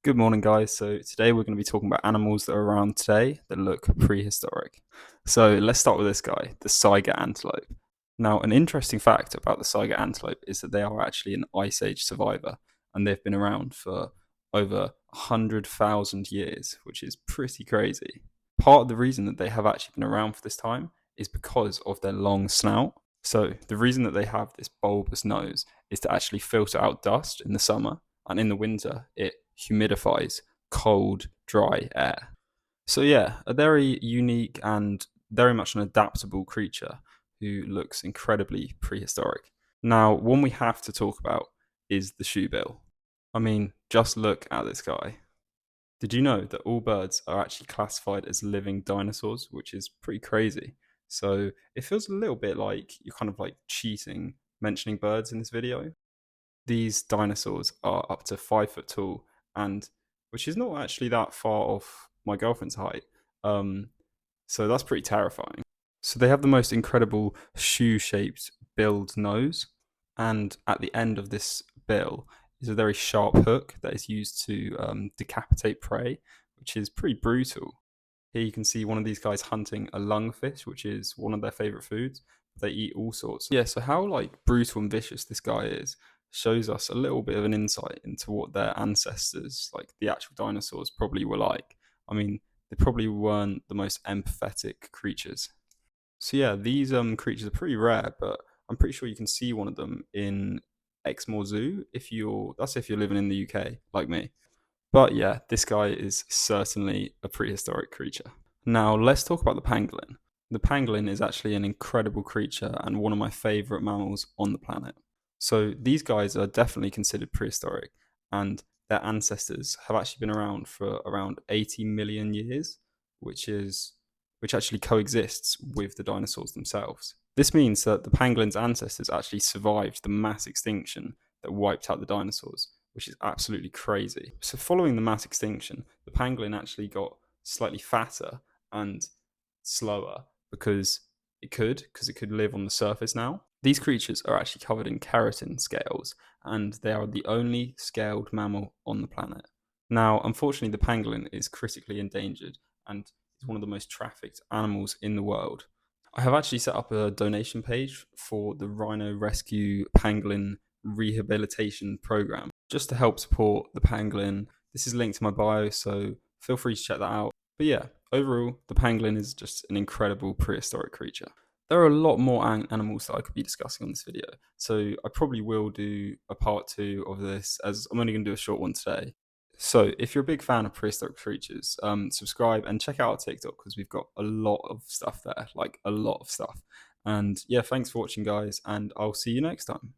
Good morning, guys. So today we're going to be talking about animals that are around today that look prehistoric. So let's start with this guy, the Saiga antelope. Now, an interesting fact about the Saiga antelope is that they are actually an Ice Age survivor, and they've been around for over 100,000 years, which is pretty crazy. Part of the reason that they have actually been around for this time is because of their long snout. So the reason that they have this bulbous nose is to actually filter out dust in the summer, and in the winter it humidifies cold, dry air. So yeah, a very unique and very much an adaptable creature who looks incredibly prehistoric. Now, one we have to talk about is the shoebill. I mean, just look at this guy. Did you know that all birds are actually classified as living dinosaurs, which is pretty crazy? So it feels a little bit like you're kind of like cheating mentioning birds in this video. These dinosaurs are up to 5 foot tall, and which is not actually that far off my girlfriend's height. Um, so that's pretty terrifying. So they have the most incredible shoe-shaped billed nose, and at the end of this bill is a very sharp hook that is used to decapitate prey, which is pretty brutal. Here you can see one of these guys hunting a lungfish, which is one of their favorite foods. They eat all sorts. Yeah, so how like brutal and vicious this guy is shows us a little bit of an insight into what their ancestors, like the actual dinosaurs, probably were like. I mean, they probably weren't the most empathetic creatures. So yeah, these creatures are pretty rare, but I'm pretty sure you can see one of them in Exmoor Zoo if you're living in the UK like me. But yeah, this guy is certainly a prehistoric creature. Now, let's talk about the pangolin. The pangolin is actually an incredible creature and one of my favorite mammals on the planet. So, these guys are definitely considered prehistoric, and their ancestors have actually been around for around 80 million years, which is which actually coexists with the dinosaurs themselves. This means that the pangolin's ancestors actually survived the mass extinction that wiped out the dinosaurs, which is absolutely crazy. So, following the mass extinction, the pangolin actually got slightly fatter and slower because it could live on the surface now. These creatures are actually covered in keratin scales, and they are the only scaled mammal on the planet. Now, unfortunately, the pangolin is critically endangered and is one of the most trafficked animals in the world. I have actually set up a donation page for the Rhino Rescue Pangolin Rehabilitation Program just to help support the pangolin. This is linked to my bio, so feel free to check that out. But yeah, overall, the pangolin is just an incredible prehistoric creature. There are a lot more animals that I could be discussing on this video, so I probably will do a part two of this as I'm only going to do a short one today. So, if you're a big fan of prehistoric creatures, subscribe and check out our TikTok because we've got a lot of stuff there, like a lot of stuff. And yeah, thanks for watching, guys, and I'll see you next time.